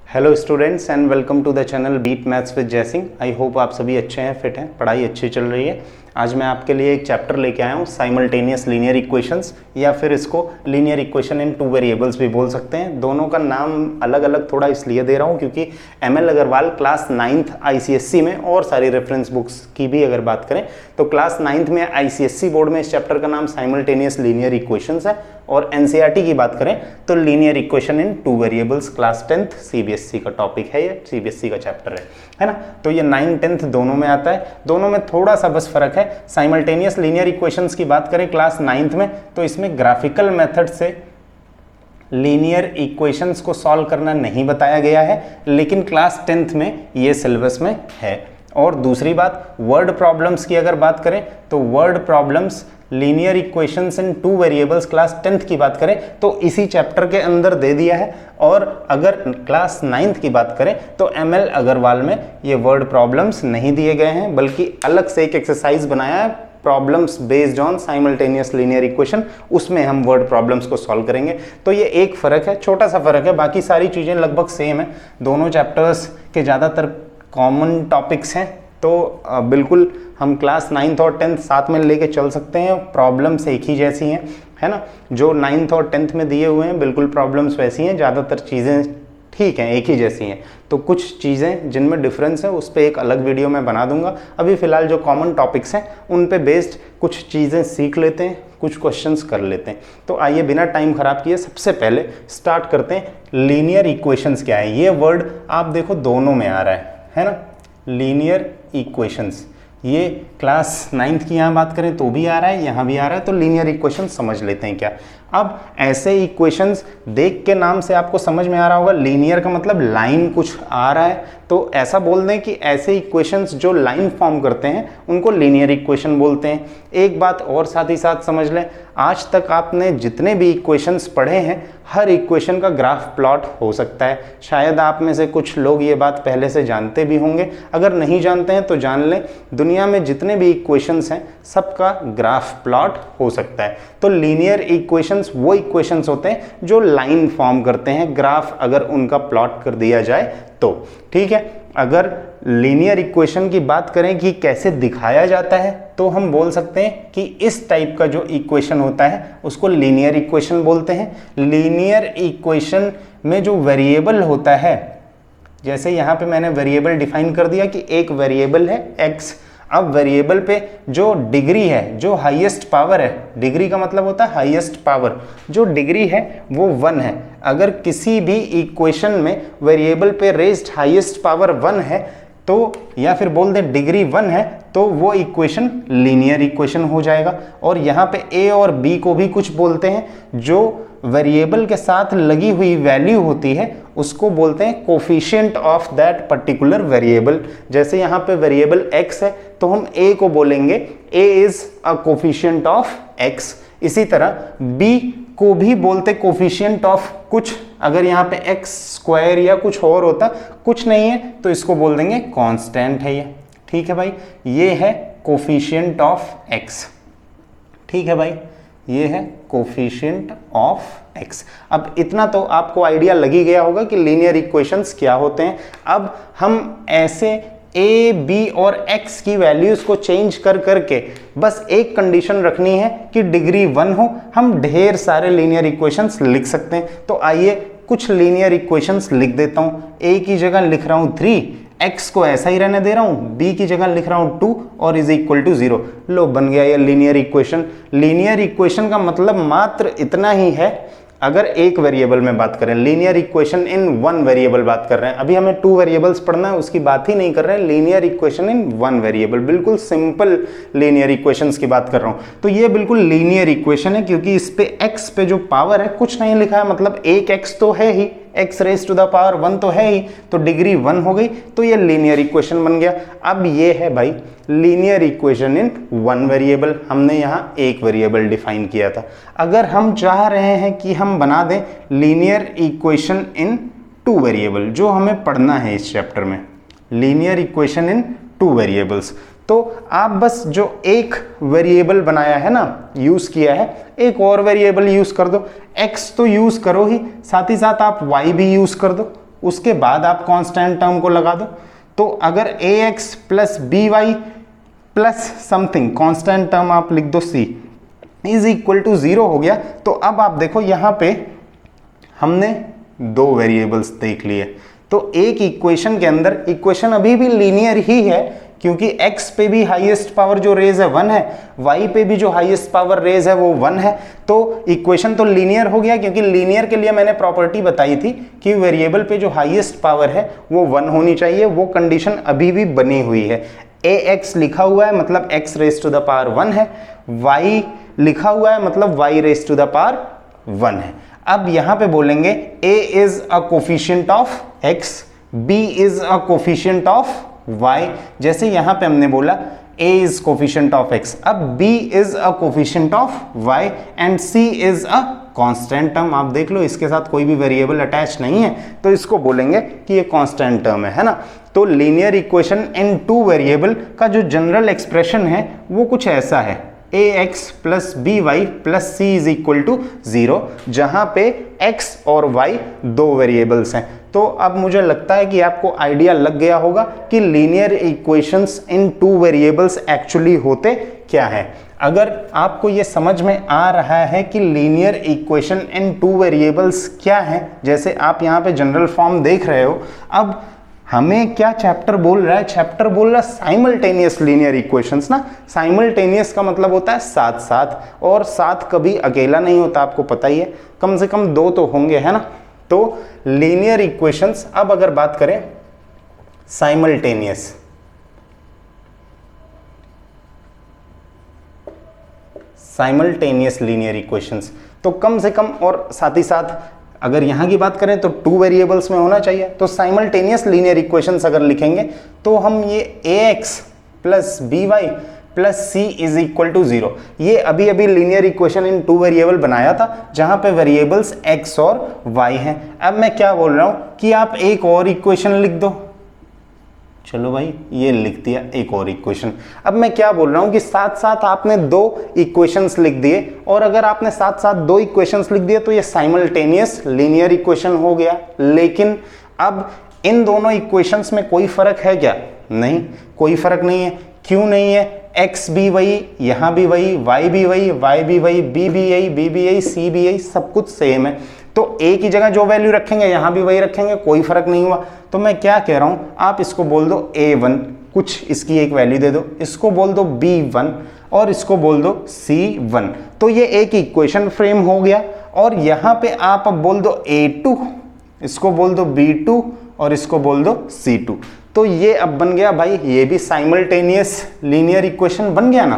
Hello students and welcome to the channel beat maths with Jay Singh. I hope आप सभी अच्छे हैं, फिट हैं, पढ़ाई अच्छी चल रही है। आज मैं आपके लिए एक चैप्टर लेके आया हूँ, साइमल्टेनियस लीनियर इक्वेशंस, या फिर इसको linear equation in two variables भी बोल सकते हैं। दोनों का नाम अलग अलग थोड़ा इसलिए दे रहा हूँ क्योंकि ML Agarwal class 9th ICSE में और सारी रेफरेंस बुक्स की भी अगर बात करें तो क्लास 9th में ICSE बोर्ड में इस चैप्टर का नाम साइमल्टेनियस लीनियर इक्वेशंस है, और NCERT की बात करें तो linear equation in two variables class 10th CBSE का टॉपिक है, ये CBSE का चैप्टर है ना। तो ये 9th 10th दोनों में आता है, दोनों में थोड़ा सा बस फर्क है। साइमल्टेनियस लीनियर इक्वेशंस की बात करें क्लास 9th में तो इसमें ग्राफिकल मेथड से लीनियर इक्वेशंस को सॉल्व करना नहीं बताया गया है, लेकिन क्लास 10th में ये सिलेबस में है। और दूसरी बात, वर्ड प्रॉब्लम्स की अगर बात करें तो वर्ड प्रॉब्लम्स लीनियर इक्वेशंस इन टू वेरिएबल्स क्लास 10th की बात करें तो इसी चैप्टर के अंदर दे दिया है। और अगर क्लास 9th की बात करें तो ML अग्रवाल में ये वर्ड प्रॉब्लम्स नहीं दिए गए हैं, बल्कि अलग से एक एक्सरसाइज बनाया है, problems based on simultaneous linear equation, उसमें हम वर्ड प्रॉब्लम्स को सॉल्व करेंगे। तो ये एक फ़र्क है, छोटा सा फ़र्क है, बाकी सारी चीज़ें लगभग सेम है। दोनों चैप्टर्स के ज़्यादातर कॉमन टॉपिक्स हैं, तो बिल्कुल हम क्लास 9th और 10th साथ में लेके चल सकते हैं। प्रॉब्लम्स एक ही जैसी हैं, है ना। जो 9th और 10th में दिए हुए हैं बिल्कुल प्रॉब्लम्स वैसी हैं, ज़्यादातर चीज़ें ठीक हैं, एक ही जैसी हैं। तो कुछ चीज़ें जिनमें डिफरेंस है उस पर एक अलग वीडियो मैं बना दूंगा। अभी फ़िलहाल जो कॉमन टॉपिक्स हैं उन पे बेस्ड कुछ चीज़ें सीख लेते हैं, कुछ क्वेश्चंस कर लेते हैं। तो आइए बिना टाइम ख़राब किए सबसे पहले स्टार्ट करते हैं। लीनियर इक्वेशंस क्या है, ये वर्ड आप देखो दोनों में आ रहा है ना। लीनियर इक्वेशंस, ये क्लास 9th की यहाँ बात करें तो भी आ रहा है, यहाँ भी आ रहा है। तो लीनियर इक्वेशन समझ लेते हैं क्या। अब ऐसे इक्वेशंस देख के नाम से आपको समझ में आ रहा होगा, लीनियर का मतलब लाइन कुछ आ रहा है, तो ऐसा बोल दें कि ऐसे इक्वेशंस जो लाइन फॉर्म करते हैं उनको लीनियर इक्वेशन बोलते हैं। एक बात और साथ ही साथ समझ लें, आज तक आपने जितने भी इक्वेशंस पढ़े हैं हर इक्वेशन का ग्राफ प्लॉट हो सकता है। शायद आप में से कुछ लोग ये बात पहले से जानते भी होंगे, अगर नहीं जानते हैं तो जान लें, दुनिया में जितने भी इक्वेशंस हैं सबका ग्राफ प्लॉट हो सकता है। तो लीनियर इक्वेशंस वो इक्वेशंस होते हैं जो लाइन फॉर्म करते हैं, ग्राफ अगर उनका प्लॉट कर दिया जाए तो, ठीक है। अगर लीनियर इक्वेशन की बात करें कि कैसे दिखाया जाता है तो हम बोल सकते हैं कि इस टाइप का जो इक्वेशन होता है उसको लीनियर इक्वेशन बोलते हैं। लीनियर इक्वेशन में जो वेरिएबल होता है, जैसे यहाँ पे मैंने वेरिएबल डिफाइन कर दिया कि एक वेरिएबल है x। अब वेरिएबल पे जो डिग्री है, जो हाईएस्ट पावर है, डिग्री का मतलब होता है हाईएस्ट पावर, जो डिग्री है वो 1 है। अगर किसी भी इक्वेशन में वेरिएबल पे रेज्ड हाईएस्ट पावर 1 है तो, या फिर बोल दें डिग्री 1 है, तो वो इक्वेशन लीनियर इक्वेशन हो जाएगा। और यहाँ पे a और b को भी कुछ बोलते हैं, जो वेरिएबल के साथ लगी हुई वैल्यू होती है उसको बोलते हैं coefficient of that particular variable. जैसे यहाँ पे वेरिएबल x है तो हम a को बोलेंगे a is a coefficient of x। इसी तरह b को भी बोलते कोफिशिएंट ऑफ कुछ, अगर यहाँ पे x स्क्वायर या कुछ और होता, कुछ नहीं है तो इसको बोल देंगे कांस्टेंट है ये, ठीक है भाई। ये है कोफिशिएंट ऑफ x, ठीक है भाई, ये है कोफिशिएंट ऑफ x। अब इतना तो आपको आइडिया लग ही गया होगा कि लीनियर इक्वेशंस क्या होते हैं। अब हम ऐसे a, b और x की वैल्यूज को चेंज कर करके बस एक कंडीशन रखनी है कि डिग्री 1 हो, हम ढेर सारे लीनियर इक्वेशंस लिख सकते हैं। तो आइए कुछ लीनियर इक्वेशंस लिख देता हूं। a की जगह लिख रहा हूं 3, x को ऐसा ही रहने दे रहा हूं, b की जगह लिख रहा हूं 2 और इज इक्वल टू 0। लो, बन गया ये लीनियर इक्वेशन। लीनियर इक्वेशन का मतलब मात्र इतना ही है, अगर एक वेरिएबल में बात करें, लीनियर इक्वेशन इन 1 वेरिएबल बात कर रहे हैं। अभी हमें 2 वेरिएबल्स पढ़ना है, उसकी बात ही नहीं कर रहे हैं, लीनियर इक्वेशन इन 1 वेरिएबल, बिल्कुल सिंपल लीनियर इक्वेशंस की बात कर रहा हूं। तो ये बिल्कुल लीनियर इक्वेशन है क्योंकि इस पे x पे जो पावर है कुछ नहीं लिखा है, मतलब एक x तो है ही, x raise to the power 1 तो है ही, तो डिग्री 1 हो गई, तो ये लीनियर इक्वेशन बन गया। अब ये है भाई लीनियर इक्वेशन इन 1 वेरिएबल, हमने यहाँ एक वेरिएबल डिफाइन किया था। अगर हम चाह रहे हैं कि हम बना दें लीनियर इक्वेशन इन 2 वेरिएबल, जो हमें पढ़ना है इस चैप्टर में, लीनियर इक्वेशन इन 2 वेरिएबल्स, तो आप बस जो एक वेरिएबल बनाया है ना, यूज किया है, एक और वेरिएबल यूज कर दो। x तो यूज करो ही, साथ ही साथ आप y भी यूज कर दो, उसके बाद आप कांस्टेंट टर्म को लगा दो। तो अगर ax plus B Y plus something constant term आप लिख दो c इज इक्वल टू 0 हो गया। तो अब आप देखो यहाँ पे हमने दो वेरिएबल्स देख लिए। तो एक इक्वेशन के अंदर, इक्वेशन अभी भी लीनियर ही है क्योंकि x पे भी हाईएस्ट पावर जो रेज है 1 है, y पे भी जो हाईएस्ट पावर रेज है वो 1 है। तो इक्वेशन तो लीनियर हो गया क्योंकि लीनियर के लिए मैंने प्रॉपर्टी बताई थी कि वेरिएबल पे जो हाईएस्ट पावर है वो 1 होनी चाहिए। वो कंडीशन अभी भी बनी हुई है। ax लिखा हुआ है मतलब x raise to the power 1 है, y लिखा हुआ है मतलब y raise to the power 1 है। अब यहां पे बोलेंगे a is a coefficient of x, b is a coefficient of y। जैसे यहां पे हमने बोला a is coefficient of x, अब b is a coefficient of y and c is a constant term. आप देख लो इसके साथ कोई भी वेरिएबल अटैच नहीं है तो इसको बोलेंगे कि ये कांस्टेंट टर्म है ना। तो linear equation in two variable का जो जनरल एक्सप्रेशन है वो कुछ ऐसा है, ax plus B Y plus C is equal to 0, जहां पे x और y दो वेरिएबल्स हैं। तो अब मुझे लगता है कि आपको आइडिया लग गया होगा कि लीनियर इक्वेशंस इन टू वेरिएबल्स एक्चुअली होते क्या है। अगर आपको ये समझ में आ रहा है कि linear equation in two variables क्या है, जैसे आप यहाँ पे जनरल फॉर्म देख रहे हो, अब हमें क्या चैप्टर बोल रहा है, चैप्टर बोल रहा है साइमल्टेनियस लीनियर इक्वेशंस ना। साइमल्टेनियस का मतलब होता है साथ साथ, और साथ कभी अकेला नहीं होता, आपको पता ही है, कम से कम दो तो होंगे, है ना। तो लीनियर इक्वेशंस, अब अगर बात करें साइमल्टेनियस, साइमल्टेनियस लीनियर इक्वेशंस, तो कम से कम, और साथ ही साथ अगर यहाँ की बात करें तो टू वेरिएबल्स में होना चाहिए। तो साइमल्टेनियस लीनियर इक्वेशंस अगर लिखेंगे तो हम ये ax plus B Y plus C is equal to 0, ये अभी अभी linear equation in two variable बनाया था जहां पे वेरिएबल्स x और y हैं। अब मैं क्या बोल रहा हूं कि आप एक और इक्वेशन लिख दो। चलो भाई ये लिख दिया एक और इक्वेशन। अब मैं क्या बोल रहा हूं कि साथ साथ आपने दो इक्वेशंस लिख दिए, और अगर आपने साथ साथ दो इक्वेशंस लिख दिए तो ये साइमल्टेनियस लीनियर इक्वेशन हो गया। लेकिन अब इन दोनों इक्वेशंस में कोई फर्क है क्या? नहीं, कोई फर्क नहीं है। क्यों नहीं है? x भी वही, यहां भी वही, y भी वही, y भी वही, b भी यही, b भी यही, c भी यही, सब कुछ सेम है। तो एक ही जगह जो वैल्यू रखेंगे यहां भी वही रखेंगे, कोई फर्क नहीं हुआ। तो मैं क्या कह रहा हूं, आप इसको बोल दो a1, कुछ इसकी एक वैल्यू दे दो, इसको बोल दो b1 और इसको बोल दो c1। तो ये एक इक्वेशन फ्रेम हो गया। और यहां पे आप अब बोल दो a2, इसको बोल दो b2 और इसको बोल दो c2। तो ये अब बन गया भाई, ये भी साइमल्टेनियस लीनियर इक्वेशन बन गया ना,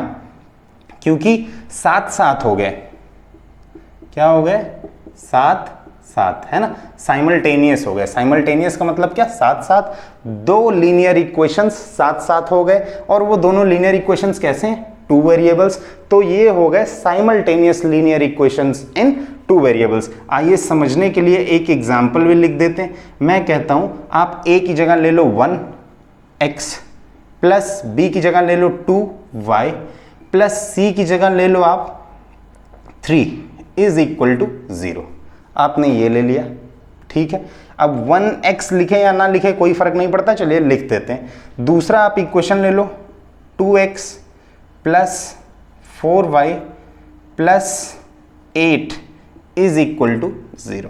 क्योंकि साथ साथ हो गए। क्या हो गए? साथ साथ, है ना, साइमल्टेनियस हो गए। साइमल्टेनियस का मतलब क्या? साथ साथ। दो लीनियर इक्वेशंस साथ साथ हो गए, और वो दोनों लीनियर इक्वेशंस कैसे हैं? Two variables. तो ये हो गए साइमल्टेनियस लीनियर इक्वेशंस इन टू वेरिएबल्स। आइए समझने के लिए एक एग्जांपल भी लिख देते हैं। मैं कहता हूं आप a की जगह ले लो 1x प्लस b की जगह ले लो 2y प्लस c की जगह ले लो आप 3 इज इक्वल टू 0। आपने ये ले लिया, ठीक है। अब 1x लिखे या ना लिखे कोई फर्क नहीं पड़ता, चलिए लिख देते हैं। दूसरा आप इक्वेशन ले लो 2x plus 4y plus 8 is equal to 0।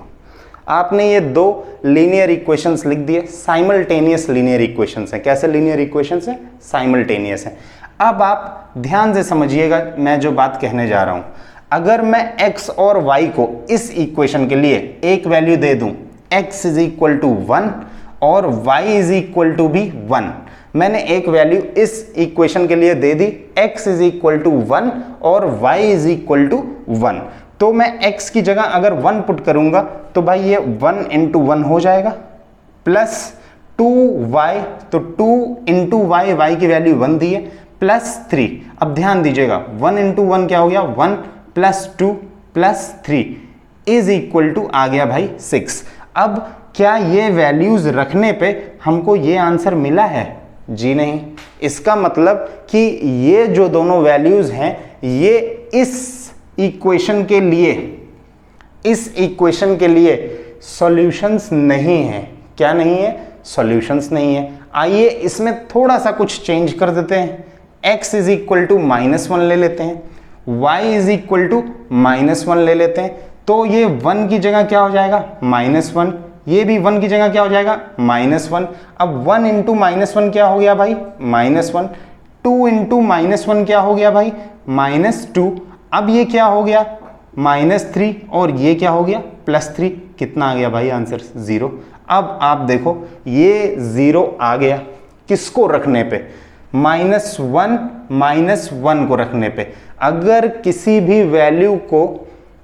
आपने ये दो लीनियर इक्वेशंस लिख दिए, साइमल्टेनियस लीनियर इक्वेशंस हैं। कैसे लीनियर इक्वेशंस हैं? साइमल्टेनियस हैं। अब आप ध्यान से समझिएगा मैं जो बात कहने जा रहा हूं। अगर मैं x और y को इस इक्वेशन के लिए एक वैल्यू दे दूं, x इज इक्वल टू 1 और y इज इक्वल टू भी 1, मैंने एक वैल्यू इस इक्वेशन के लिए दे दी, x इज इक्वल टू 1 और y इज इक्वल टू 1। तो मैं x की जगह अगर 1 पुट करूंगा तो भाई ये 1 इंटू 1 हो जाएगा, प्लस 2y, तो 2 इंटू वाई, वाई की वैल्यू 1 दी है, प्लस 3। अब ध्यान दीजिएगा 1 इंटू 1 क्या हो गया? 1 plus 2 plus 3 is equal to आ गया भाई 6। अब क्या ये वैल्यूज रखने पे हमको ये आंसर मिला है? जी नहीं। इसका मतलब कि ये जो दोनों वैल्यूज हैं ये इस इक्वेशन के लिए सॉल्यूशंस नहीं है। क्या नहीं है, सॉल्यूशंस नहीं है। आइए इसमें थोड़ा सा कुछ चेंज कर देते हैं, x इज इक्वल टू -1 ले लेते हैं, y इज इक्वल टू -1 ले लेते हैं, तो ये 1 की जगह क्या हो जाएगा, -1, ये भी 1 की जगह क्या हो जाएगा, -1। अब 1 इंटू -1 क्या हो गया भाई, -1, 2 इंटू -1 क्या हो गया भाई, -2, अब ये क्या हो गया, -3, और ये क्या हो गया, +3, कितना आ गया भाई आंसर, 0। अब आप देखो ये 0 आ गया, किसको रखने पे, -1 को रखने पे। अगर किसी भी वैल्यू को,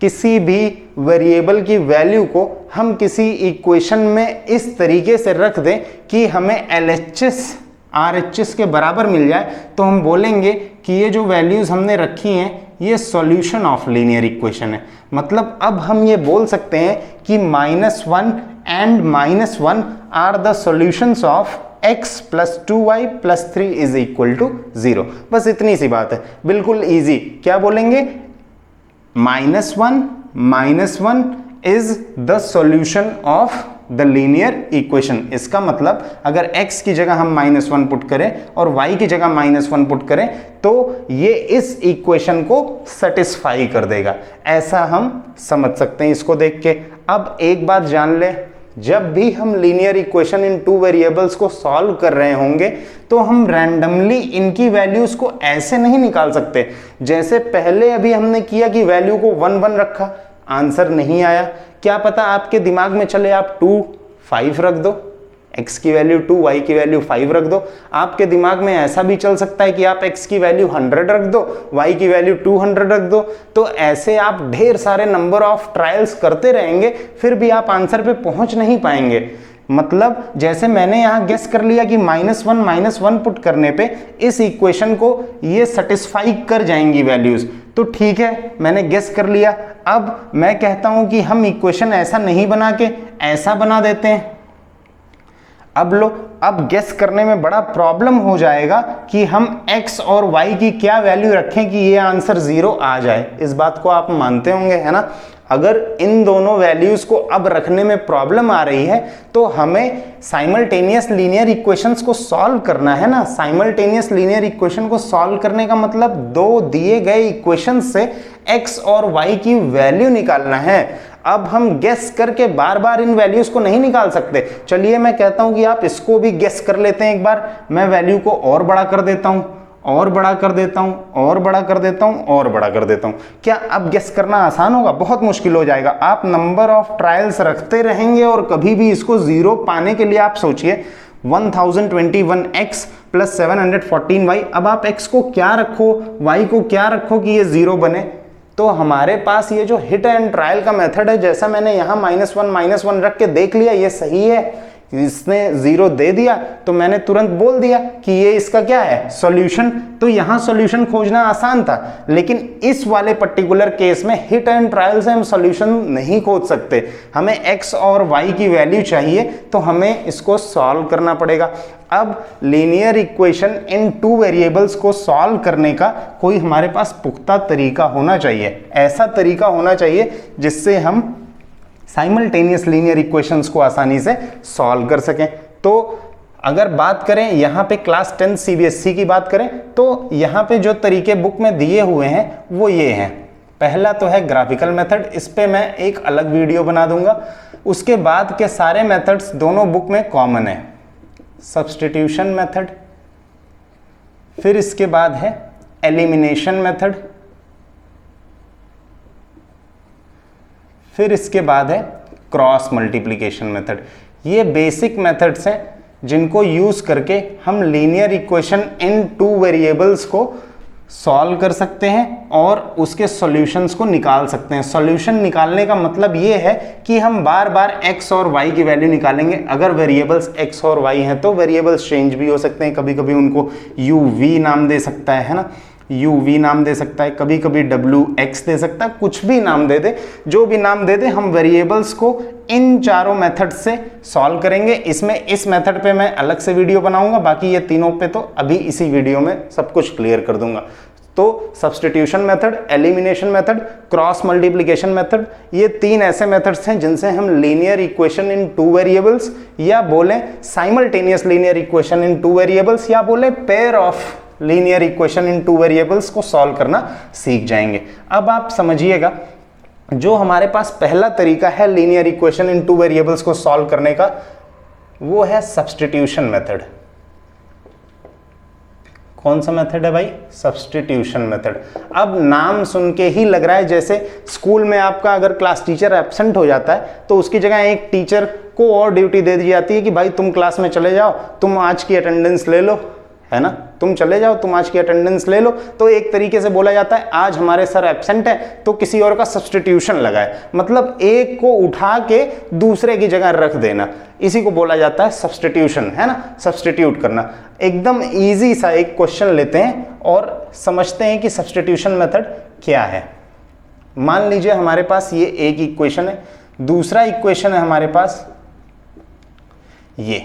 किसी भी वेरिएबल की वैल्यू को हम किसी इक्वेशन में इस तरीके से रख दें कि हमें LHS RHS के बराबर मिल जाए, तो हम बोलेंगे कि ये जो वैल्यूज हमने रखी हैं ये सॉल्यूशन ऑफ लीनियर इक्वेशन है। मतलब अब हम ये बोल सकते हैं कि -1 and -1 are the solutions of x + 2y + 3 is equal to 0। बस इतनी सी बात है, बिल्कुल इजी। क्या बोलेंगे, -1 is the solution of the linear equation. इसका मतलब अगर x की जगह हम -1 पुट करें और y की जगह -1 पुट करें तो ये इस इक्वेशन को सेटिस्फाई कर देगा, ऐसा हम समझ सकते हैं इसको देख के। अब एक बात जान ले, जब भी हम लीनियर इक्वेशन इन 2 वेरिएबल्स को सॉल्व कर रहे होंगे तो हम रैंडमली इनकी वैल्यूज को ऐसे नहीं निकाल सकते जैसे पहले अभी हमने किया कि वैल्यू को 1 1 रखा, आंसर नहीं आया। क्या पता आपके दिमाग में चले आप 2 5 रख दो, x की वैल्यू 2 y की वैल्यू 5 रख दो। आपके दिमाग में ऐसा भी चल सकता है कि आप x की वैल्यू 100 रख दो, y की वैल्यू 200 रख दो। तो ऐसे आप ढेर सारे नंबर ऑफ ट्रायल्स करते रहेंगे, फिर भी आप आंसर पे पहुंच नहीं पाएंगे। मतलब जैसे मैंने यहाँ गेस कर लिया कि -1 पुट करने पे इस इक्वेशन को ये सेटिस्फाई कर जाएंगी वैल्यूज, तो ठीक है मैंने गेस कर लिया। अब मैं कहता हूं कि हम इक्वेशन ऐसा नहीं बना के ऐसा बना देते हैं। अब लो, अब गेस करने में बड़ा प्रॉब्लम हो जाएगा कि हम x और y की क्या वैल्यू रखें कि ये आंसर 0 आ जाए। इस बात को आप मानते होंगे, है ना। अगर इन दोनों वैल्यूज को अब रखने में प्रॉब्लम आ रही है तो हमें साइमल्टेनियस लीनियर इक्वेशंस को सॉल्व करना है ना। साइमल्टेनियस लीनियर इक्वेशन को सॉल्व करने का मतलब दो दिए गए इक्वेशन से x और y की वैल्यू निकालना है। अब हम गेस करके बार बार इन वैल्यूज को नहीं निकाल सकते। चलिए मैं कहता हूं कि आप इसको भी गेस कर लेते हैं एक बार। मैं वैल्यू को और बड़ा कर देता हूं, और बड़ा कर देता हूं, और बड़ा कर देता हूं, और बड़ा कर देता हूं। क्या अब गेस करना आसान होगा? बहुत मुश्किल हो जाएगा। आप नंबर ऑफ ट्रायल्स रखते रहेंगे और कभी भी इसको 0 पाने के लिए आप सोचिए 1021x + 714y। अब आप x को क्या रखो, y को क्या रखो कि ये 0 बने। तो हमारे पास ये जो हिट एंड ट्रायल का मेथड है, जैसा मैंने यहाँ -1 रख के देख लिया ये सही है, इसने 0 दे दिया तो मैंने तुरंत बोल दिया कि ये इसका क्या है, सॉल्यूशन। तो यहाँ सॉल्यूशन खोजना आसान था, लेकिन इस वाले पर्टिकुलर केस में हिट एंड ट्रायल से हम सॉल्यूशन नहीं खोज सकते। हमें x और y की वैल्यू चाहिए, तो हमें इसको सॉल्व करना पड़ेगा। अब लीनियर इक्वेशन इन 2 वेरिएबल्स को सॉल्व करने का कोई हमारे पास पुख्ता तरीका होना चाहिए। ऐसा तरीका होना चाहिए जिससे हम साइमल्टेनियस लीनियर इक्वेशंस को आसानी से सॉल्व कर सकें। तो अगर बात करें यहाँ पे क्लास 10 CBSE की बात करें तो यहाँ पे जो तरीके बुक में दिए हुए हैं वो ये हैं। पहला तो है ग्राफिकल मेथड, इस पे मैं एक अलग वीडियो बना दूंगा। उसके बाद के सारे मेथड्स दोनों बुक में कॉमन है। सब्स्टिट्यूशन मेथड, फिर इसके बाद है एलिमिनेशन मेथड, फिर इसके बाद है क्रॉस मल्टीप्लिकेशन मेथड। ये बेसिक मेथड्स हैं जिनको यूज करके हम लीनियर इक्वेशन इन 2 वेरिएबल्स को सॉल्व कर सकते हैं और उसके सॉल्यूशंस को निकाल सकते हैं। सॉल्यूशन निकालने का मतलब ये है कि हम बार बार x और y की वैल्यू निकालेंगे। अगर वेरिएबल्स x और y हैं तो वेरिएबल्स चेंज भी हो सकते हैं। कभी कभी उनको u v नाम दे सकता है ना, uv नाम दे सकता है, कभी कभी wx दे सकता है, कुछ भी नाम दे दे, जो भी नाम दे दे, हम वेरिएबल्स को इन चारों मेथड से सॉल्व करेंगे। इसमें इस मेथड पे मैं अलग से वीडियो बनाऊंगा, बाकी ये तीनों पे तो अभी इसी वीडियो में सब कुछ क्लियर कर दूंगा। तो substitution method, elimination method, cross multiplication method, ये 3 ऐसे मेथड्स हैं जिनसे हम लीनियर इक्वेशन इन 2 वेरिएबल्स या बोले साइमल्टेनियस लीनियर इक्वेशन इन 2 वेरिएबल्स या बोले pair of linear equation in 2 variables को सॉल्व करना सीख जाएंगे। अब आप समझिएगा, जो हमारे पास पहला तरीका है लीनियर इक्वेशन इन 2 वेरिएबल्स को सॉल्व करने का, वो है सब्स्टिट्यूशन मेथड। कौन सा मेथड है भाई? Substitution method. अब नाम सुन के ही लग रहा है जैसे स्कूल में आपका अगर क्लास टीचर एब्सेंट हो जाता है तो उसकी जगह एक टीचर को और ड्यूटी दे दी जाती है कि भाई तुम क्लास में चले जाओ, तुम आज की अटेंडेंस ले लो, है ना, तुम चले जाओ, तुम आज की अटेंडेंस ले लो। तो एक तरीके से बोला जाता है आज हमारे सर एब्सेंट है तो किसी और का सब्स्टिट्यूशन लगाए, मतलब एक को उठा के दूसरे की जगह रख देना, इसी को बोला जाता है सब्स्टिट्यूशन, है ना, सब्स्टिट्यूट करना। एकदम इजी सा एक क्वेश्चन लेते हैं और समझते हैं कि सब्स्टिट्यूशन मेथड क्या है। मान लीजिए हमारे पास ये एक इक्वेशन है, दूसरा इक्वेशन है हमारे पास ये।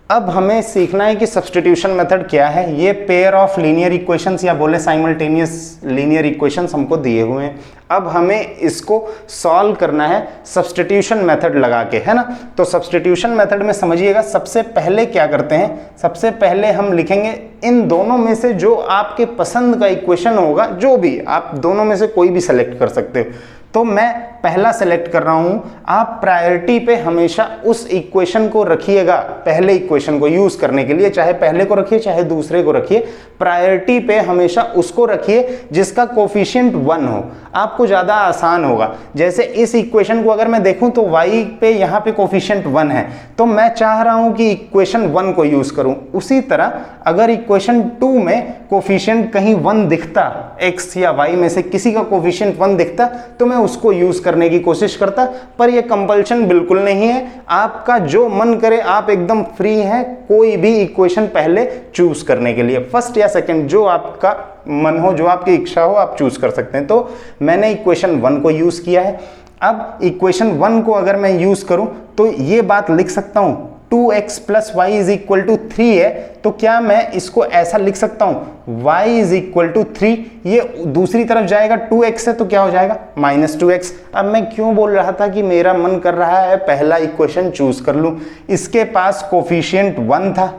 अब हमें सीखना है कि सब्स्टिट्यूशन मेथड क्या है। ये पेयर ऑफ लीनियर इक्वेशंस या बोले साइमल्टेनियस लीनियर इक्वेशंस हमको दिए हुए हैं। अब हमें इसको सॉल्व करना है सब्स्टिट्यूशन मेथड लगा के, है ना। तो सब्स्टिट्यूशन मेथड में समझिएगा, सबसे पहले क्या करते हैं, सबसे पहले हम लिखेंगे इन दोनों में से जो आपके पसंद का इक्वेशन होगा, जो भी आप दोनों में से कोई भी सेलेक्ट कर सकते हो। तो मैं पहला सेलेक्ट कर रहा हूं। आप प्रायोरिटी पे हमेशा उस इक्वेशन को रखिएगा, पहले इक्वेशन को यूज करने के लिए, चाहे पहले को रखिए चाहे दूसरे को रखिए, प्रायोरिटी पे हमेशा उसको रखिए जिसका कोफिशिएंट 1 हो, आपको ज्यादा आसान होगा। जैसे इस इक्वेशन को अगर मैं देखूं तो y पे यहाँ पे कोफिशिएंट 1 है, तो मैं चाह रहा हूं कि इक्वेशन 1 को यूज करूं। उसी तरह अगर इक्वेशन 2 में कोफिशिएंट कहीं 1 दिखता, x या y में से किसी का कोफिशिएंट 1 दिखता, तो मैं उसको यूज करने की कोशिश करता। पर यह कंपल्शन बिल्कुल नहीं है, आपका जो मन करे आप एकदम फ्री हैं कोई भी इक्वेशन पहले चूज करने के लिए, फर्स्ट या सेकंड जो आपका मन हो, जो आपकी इच्छा हो, आप चूज कर सकते हैं। तो मैंने इक्वेशन 1 को यूज किया है। अब इक्वेशन 1 को अगर मैं यूज करूं तो ये बात लिख सकता हूं 2x plus Y is equal to 3 है, तो क्या मैं इसको ऐसा लिख सकता हूं y इज इक्वल टू 3, ये दूसरी तरफ जाएगा 2x है तो क्या हो जाएगा -2x। अब मैं क्यों बोल रहा था कि मेरा मन कर रहा है पहला इक्वेशन चूज कर लूं, इसके पास कोफिशिएंट 1 था,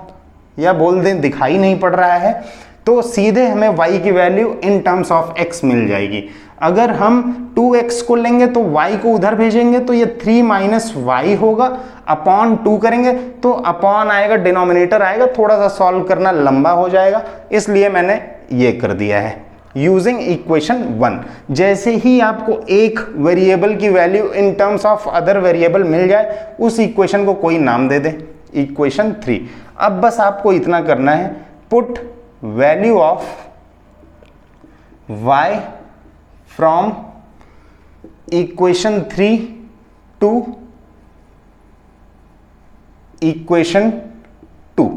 या बोल दें दिखाई नहीं पड़ रहा है, तो सीधे हमें y की value in terms of x मिल जाएगी। अगर हम 2x को लेंगे तो y को उधर भेजेंगे तो ये 3 माइनस वाई होगा, अपॉन 2 करेंगे तो अपॉन आएगा, डिनोमिनेटर आएगा, थोड़ा सा सॉल्व करना लंबा हो जाएगा, इसलिए मैंने ये कर दिया है यूजिंग इक्वेशन 1। जैसे ही आपको एक वेरिएबल की value in terms of other variable मिल जाए, उस इक्वेशन को कोई नाम दे दे, इक्वेशन 3। अब बस आपको इतना करना है, put value of y from equation 3 to equation 2,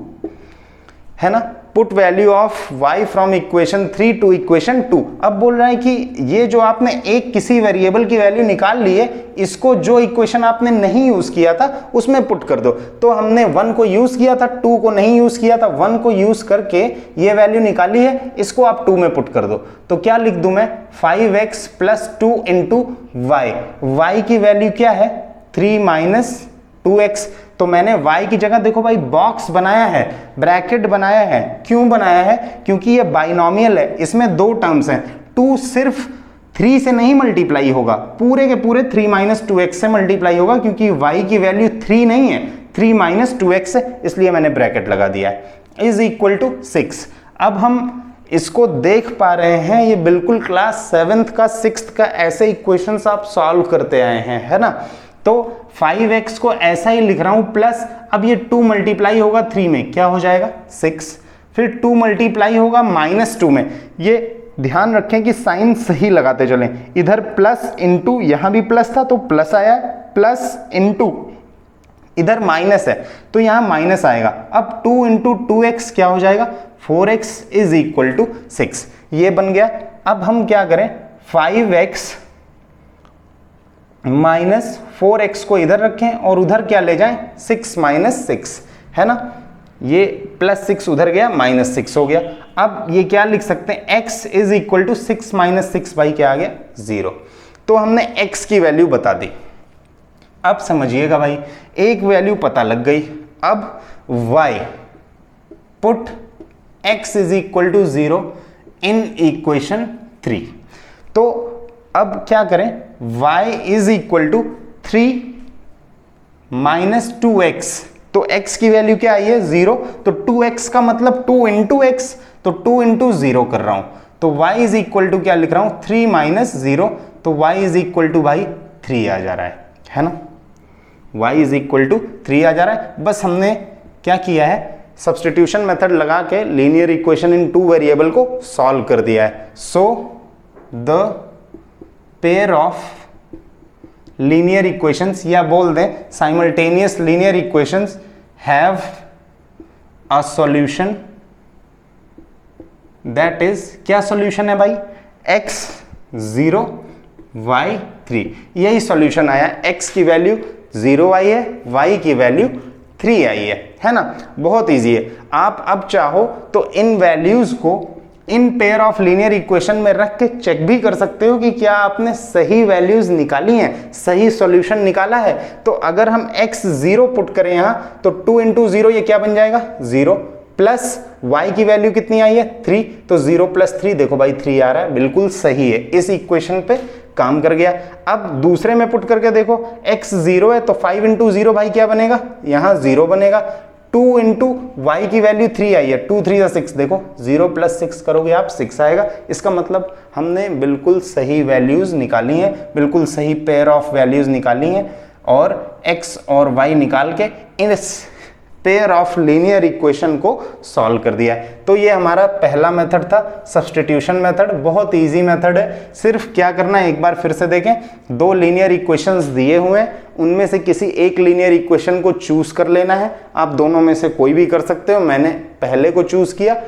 है ना। Put value of y from equation 3 to equation 2। अब बोल रहा है कि ये जो आपने एक किसी वेरिएबल की वैल्यू निकाल ली है, इसको जो इक्वेशन आपने नहीं यूज किया था उसमें पुट कर दो। तो हमने 1 को यूज किया था, 2 को नहीं यूज किया था, 1 को यूज करके ये वैल्यू निकाली है, इसको आप 2 में पुट कर दो। तो क्या लिख दूं मैं, 5x प्लस 2 इंटू y की वैल्यू क्या है 3 माइनस 2x। तो मैंने y की जगह देखो भाई बॉक्स बनाया है, ब्रैकेट बनाया है। क्यों बनाया है, क्योंकि ये बाइनोमियल है, इसमें 2 टर्म्स हैं। 2 सिर्फ 3 से नहीं मल्टीप्लाई होगा, पूरे के पूरे 3 माइनस 2x से मल्टीप्लाई होगा, क्योंकि y की वैल्यू 3 नहीं है, 3 माइनस 2x है, इसलिए मैंने ब्रैकेट लगा दिया है, इज इक्वल टू 6। अब हम इसको देख पा रहे हैं, ये बिल्कुल क्लास 7th का 6th का ऐसे इक्वेशंस आप सॉल्व करते आए हैं, है ना। तो 5x को ऐसा ही लिख रहा हूं, प्लस अब ये 2 मल्टीप्लाई होगा 3 में, क्या हो जाएगा 6, फिर 2 मल्टीप्लाई होगा -2 में। ये ध्यान रखें कि साइन सही लगाते चलें, इधर प्लस इंटू, यहां भी प्लस था तो प्लस आया, प्लस इंटू इधर माइनस है तो यहां माइनस आएगा। अब 2 इंटू 2x क्या हो जाएगा 4x इज इक्वल टू 6, ये बन गया। अब हम क्या करें, 5x माइनस 4x को इधर रखें और उधर क्या ले जाएं 6 माइनस 6, है ना। ये +6 उधर गया, -6 हो गया। अब ये क्या लिख सकते हैं, x is equal to 6 - 6 by क्या आ गया, 0। तो हमने x की वैल्यू बता दी। अब समझिएगा भाई, एक वैल्यू पता लग गई। अब y put x is equal to 0 in equation 3। तो अब क्या करें, y is equal to 3 - 2x। तो x की वैल्यू क्या आई है, 0। तो 2x का मतलब 2 इंटू x, तो 2 इंटू 0 कर रहा हूं। तो y इज इक्वल टू क्या लिख रहा हूं, 3 - 0। तो y इज इक्वल टू भाई 3 आ जा रहा है ना। y इज इक्वल टू 3 आ जा रहा है। बस हमने क्या किया है, सब्स्टिट्यूशन मेथड लगा के लीनियर इक्वेशन इन 2 वेरिएबल को सॉल्व कर दिया है। So the pair of linear equations, या बोल दें simultaneous linear equations, have a solution that is, क्या सॉल्यूशन है भाई, x 0 y 3। यही सॉल्यूशन आया, x की वैल्यू 0 आई है, y की वैल्यू 3 आई है ना। बहुत इजी है। आप अब चाहो तो इन वैल्यूज को in pair of linear equation में रख के चेक भी कर सकते हो कि क्या आपने सही वैल्यूज निकाली हैं, सही सॉल्यूशन निकाला है। तो अगर हम x 0 पुट करें यहां, तो 2 इंटू 0 ये क्या बन जाएगा, 0, प्लस y की वैल्यू कितनी आई है, 3। तो 0 + 3 देखो भाई 3 आ रहा है, बिल्कुल सही है, इस इक्वेशन पे काम कर गया। अब दूसरे में पुट करके देखो, x 0 है तो 5 इंटू 0 भाई क्या बनेगा, यहां 0 बनेगा। 2 इंटू वाई की वैल्यू 3 आई है, 2 3 6, देखो 0 + 6 करोगे आप 6 आएगा। इसका मतलब हमने बिल्कुल सही वैल्यूज निकाली हैं, बिल्कुल सही पेयर ऑफ वैल्यूज निकाली हैं और x और y निकाल के इस पेयर ऑफ लीनियर इक्वेशन को सॉल्व कर दिया है। तो ये हमारा पहला मेथड था, सब्स्टिट्यूशन मेथड। बहुत इजी मेथड है। सिर्फ क्या करना है, एक बार फिर से देखें, 2 लीनियर इक्वेशंस दिए हुए हैं, उनमें से किसी एक लीनियर इक्वेशन को चूज कर लेना है। आप दोनों में से कोई भी कर सकते हो, मैंने पहले को चूज किया।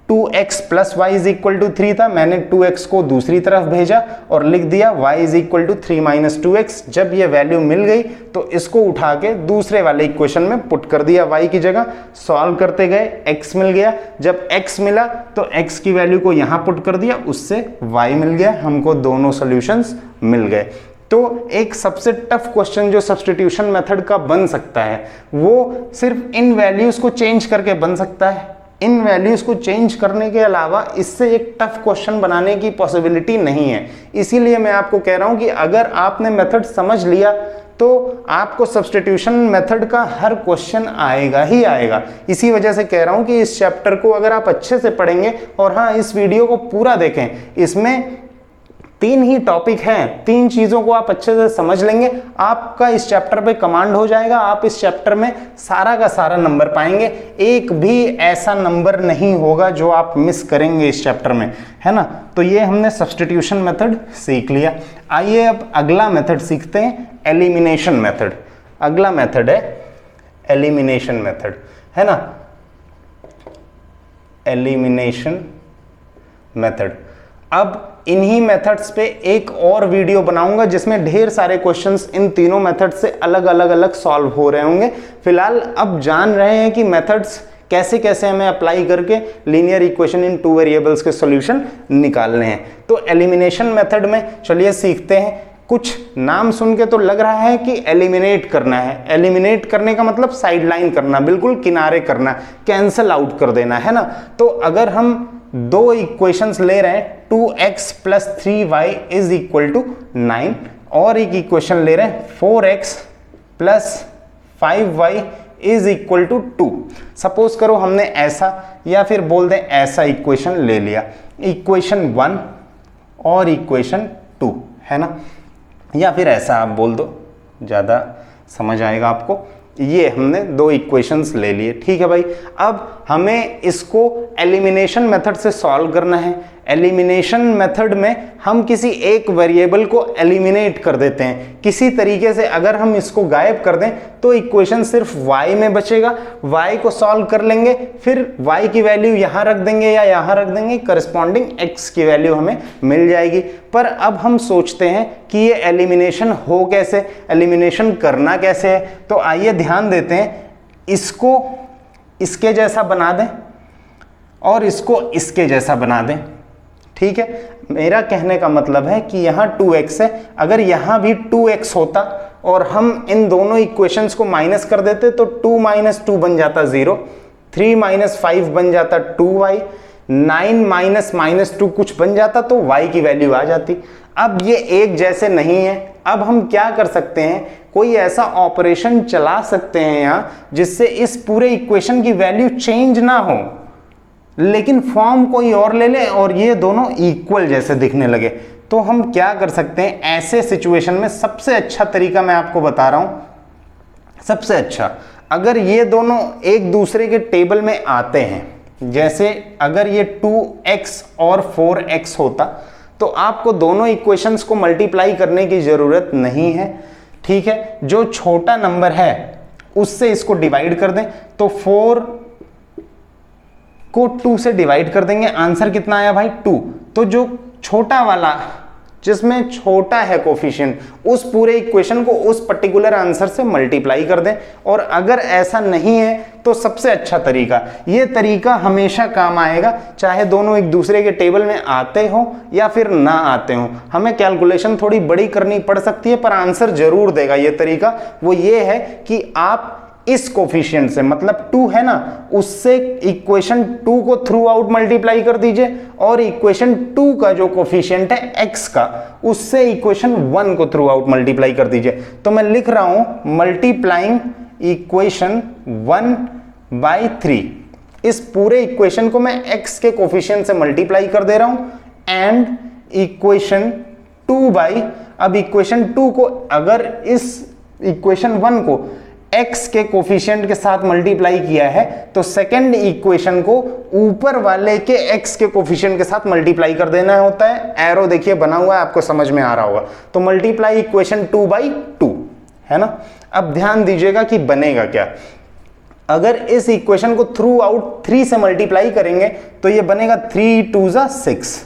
2x + y = 3 था, मैंने 2x को दूसरी तरफ भेजा और लिख दिया y = 3 - 2x। जब ये वैल्यू मिल गई तो इसको उठा के दूसरे वाले इक्वेशन में पुट कर दिया, y की जगह सॉल्व करते गए, x मिल गया। जब x मिला तो x की वैल्यू को यहां पुट कर दिया, उससे y मिल गया, हमको दोनों सॉल्यूशंस मिल गए। तो एक सबसे टफ क्वेश्चन जो सब्स्टिट्यूशन मेथड का बन सकता है वो सिर्फ इन वैल्यूज को चेंज करके बन सकता है। इन वैल्यूज को चेंज करने के अलावा इससे एक टफ क्वेश्चन बनाने की पॉसिबिलिटी नहीं है। इसीलिए मैं आपको कह रहा हूं कि अगर आपने मेथड समझ लिया तो आपको सब्स्टिट्यूशन मेथड का हर क्वेश्चन आएगा ही आएगा। इसी वजह से कह रहा हूं कि इस चैप्टर को अगर आप अच्छे से पढ़ेंगे, और हाँ, इस वीडियो को पूरा देखें, इसमें 3 ही टॉपिक हैं, 3 चीजों को आप अच्छे से समझ लेंगे, आपका इस चैप्टर पे कमांड हो जाएगा। आप इस चैप्टर में सारा का सारा नंबर पाएंगे, एक भी ऐसा नंबर नहीं होगा जो आप मिस करेंगे इस चैप्टर में, है ना। तो ये हमने सब्स्टिट्यूशन मेथड सीख लिया। आइए अब अगला मेथड सीखते हैं, एलिमिनेशन मेथड। अगला मेथड है एलिमिनेशन मेथड, है ना, एलिमिनेशन मेथड। अब इन्हीं मेथड्स पे एक और वीडियो बनाऊंगा जिसमें ढेर सारे क्वेश्चंस इन तीनों मेथड से अलग अलग सॉल्व हो रहे होंगे। फिलहाल अब जान रहे हैं कि मेथड्स कैसे कैसे हमें अप्लाई करके लीनियर इक्वेशन इन 2 वेरिएबल्स के सॉल्यूशन निकालने हैं। तो एलिमिनेशन मेथड में चलिए सीखते हैं। कुछ नाम सुन के तो लग रहा है कि एलिमिनेट करना है। एलिमिनेट करने का मतलब साइडलाइन करना, बिल्कुल किनारे करना, कैंसल आउट कर देना, है ना। तो अगर हम 2 इक्वेशंस ले रहे हैं, 2x + 3y = 9, और एक इक्वेशन ले रहे हैं 4x + 5y = 2। सपोज करो हमने ऐसा, या फिर बोल दें ऐसा इक्वेशन ले लिया, इक्वेशन 1 और इक्वेशन 2, है ना, या फिर ऐसा आप बोल दो, ज़्यादा समझ आएगा आपको। ये हमने 2 इक्वेशंस ले लिए, ठीक है भाई। अब हमें इसको एलिमिनेशन मेथड से सॉल्व करना है। एलिमिनेशन मेथड में हम किसी एक वेरिएबल को एलिमिनेट कर देते हैं किसी तरीके से। अगर हम इसको गायब कर दें तो इक्वेशन सिर्फ y में बचेगा, y को सॉल्व कर लेंगे, फिर y की वैल्यू यहां रख देंगे या यहां रख देंगे, करस्पॉन्डिंग x की वैल्यू हमें मिल जाएगी। पर अब हम सोचते हैं कि ये एलिमिनेशन हो कैसे, एलिमिनेशन करना कैसे है। तो आइए ध्यान देते हैं, इसको इसके जैसा बना दें और इसको इसके जैसा बना दें। ठीक है, मेरा कहने का मतलब है कि यहाँ 2x है, अगर यहाँ भी 2x होता और हम इन दोनों इक्वेशंस को माइनस कर देते तो 2 - 2 बन जाता 0, 3 - 5 बन जाता 2y, 9 - -2 कुछ बन जाता तो y की वैल्यू आ जाती। अब ये एक जैसे नहीं है, अब हम क्या कर सकते हैं, कोई ऐसा ऑपरेशन चला सकते हैं यहाँ जिससे इस पूरे इक्वेशन की वैल्यू चेंज ना हो लेकिन फॉर्म कोई और ले ले और ये दोनों इक्वल जैसे दिखने लगे। तो हम क्या कर सकते हैं, ऐसे सिचुएशन में सबसे अच्छा तरीका मैं आपको बता रहा हूं। सबसे अच्छा, अगर ये दोनों एक दूसरे के टेबल में आते हैं, जैसे अगर ये 2x और 4x होता तो आपको दोनों इक्वेशंस को मल्टीप्लाई करने की जरूरत नहीं है। ठीक है, जो छोटा नंबर है उससे इसको डिवाइड कर दें, तो 4 को 2 से डिवाइड कर देंगे, आंसर कितना आया भाई 2। तो जो छोटा वाला जिसमें छोटा है कोफिशिएंट, उस पूरे इक्वेशन को उस पर्टिकुलर आंसर से मल्टीप्लाई कर दें। और अगर ऐसा नहीं है तो सबसे अच्छा तरीका, ये तरीका हमेशा काम आएगा, चाहे दोनों एक दूसरे के टेबल में आते हो या फिर ना आते हो। हमें कैलकुलेशन थोड़ी बड़ी करनी पड़ सकती है पर आंसर जरूर देगा ये तरीका। वो ये है कि आप इस कोफिशिएंट से, मतलब 2 है ना, उससे इक्वेशन 2 को थ्रू आउट मल्टीप्लाई कर दीजिए और इक्वेशन 2 का जो कोफिशिएंट है x का, उससे इक्वेशन 1 को थ्रू आउट मल्टीप्लाई कर दीजिए। तो मैं लिख रहा हूं मल्टीप्लाइंग इक्वेशन 1/3। इस पूरे इक्वेशन को मैं x के कोफिशिएंट से मल्टीप्लाई कर दे रहा हूं एंड इक्वेशन 2 अब इक्वेशन 2 को अगर इस इक्वेशन 1 को x के कोफिशिएंट के साथ मल्टीप्लाई किया है तो सेकंड इक्वेशन को ऊपर वाले के x के कोफिशिएंट के साथ मल्टीप्लाई कर देना होता है। एरो देखिए बना हुआ है, आपको समझ में आ रहा होगा। तो मल्टीप्लाई इक्वेशन 2/2 है ना। अब ध्यान दीजिएगा कि बनेगा क्या। अगर इस इक्वेशन को थ्रू आउट 3 से मल्टीप्लाई करेंगे तो ये बनेगा 3 2 6,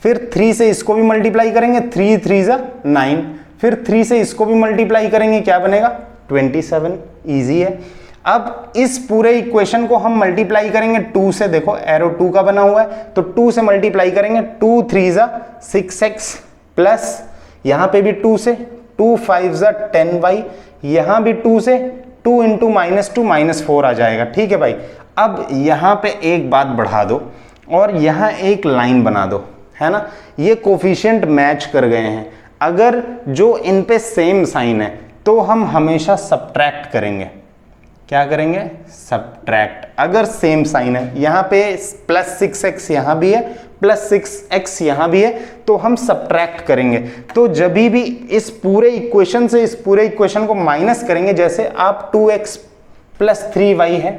फिर 3 से इसको भी मल्टीप्लाई करेंगे 3 3 9, फिर 3 से इसको भी मल्टीप्लाई करेंगे, क्या बनेगा 27। इजी है। अब इस पूरे इक्वेशन को हम मल्टीप्लाई करेंगे 2 से, देखो एरो 2 का बना हुआ है, तो 2 से मल्टीप्लाई करेंगे 2 3 6x प्लस यहां पे भी 2 से 2 5 10y, यहां भी 2 से 2 × -2 -4 आ जाएगा। ठीक है भाई। अब यहां पे एक बात बढ़ा दो और यहां एक लाइन बना दो, है ना। ये कोफिशिएंट मैच कर गए हैं। अगर जो इन पे सेम साइन है तो हम हमेशा सब्ट्रैक्ट करेंगे। क्या करेंगे? सब्ट्रैक्ट। अगर सेम साइन है, यहाँ पे +6x यहाँ भी है, +6x यहाँ भी है, तो हम सब्ट्रैक्ट करेंगे। तो जब भी इस पूरे इक्वेशन से इस पूरे इक्वेशन को माइनस करेंगे, जैसे आप 2x + 3y है,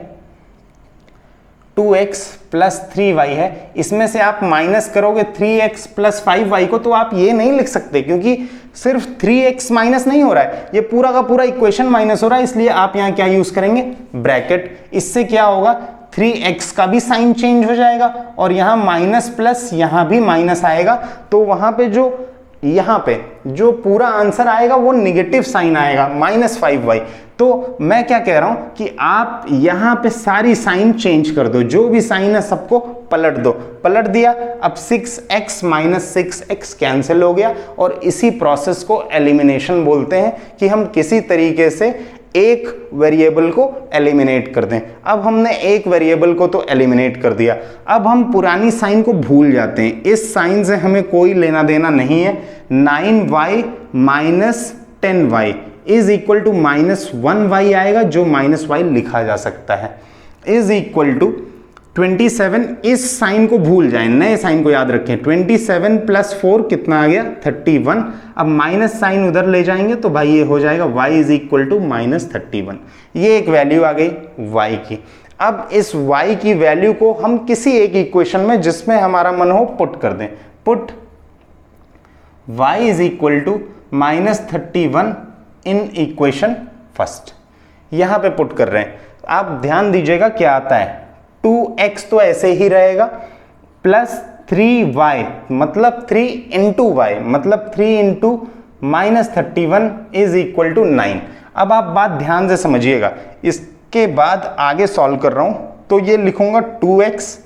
2x + 3y है, इसमें से आप माइनस करोगे 3x + 5y को, तो आप ये नहीं लिख सकते क्योंकि सिर्फ 3x माइनस नहीं हो रहा है, ये पूरा का पूरा इक्वेशन माइनस हो रहा है। इसलिए आप यहाँ क्या यूज करेंगे? ब्रैकेट। इससे क्या होगा? 3x का भी साइन चेंज हो जाएगा और यहाँ माइनस प्लस यहाँ भी माइनस आएगा, तो वहां पे यहाँ पे जो पूरा आंसर आएगा वो निगेटिव साइन आएगा, -5y। तो मैं क्या कह रहा हूं कि आप यहां पे सारी साइन चेंज कर दो, जो भी साइन है सबको पलट दो। पलट दिया, अब 6x - 6x कैंसिल हो गया और इसी प्रोसेस को एलिमिनेशन बोलते हैं कि हम किसी तरीके से एक वेरिएबल को एलिमिनेट कर दें। अब हमने एक वेरिएबल को तो एलिमिनेट कर दिया, अब हम पुरानी साइन को भूल जाते हैं। इस साइन से हमें कोई लेना देना नहीं है। 9y - 10y is equal to -1y आएगा, जो -y लिखा जा सकता है, इज इक्वल टू 27। इस साइन को भूल जाएं, नए साइन को याद रखें। 27 + 4 कितना आ गया? 31। अब माइनस साइन उधर ले जाएंगे तो भाई ये हो जाएगा y इज इक्वल टू -31। ये एक वैल्यू आ गई y की। अब इस y की वैल्यू को हम किसी एक इक्वेशन में जिसमें हमारा मन हो पुट कर दें। Put y is equal to -31 in equation first, यहां पे पुट कर रहे हैं। आप ध्यान दीजिएगा क्या आता है। 2x तो ऐसे ही रहेगा, प्लस 3y मतलब 3 × y मतलब 3 × -31 इज इक्वल टू 9। अब आप बात ध्यान से समझिएगा, इस के बाद आगे सॉल्व कर रहा हूँ तो ये लिखूंगा 2x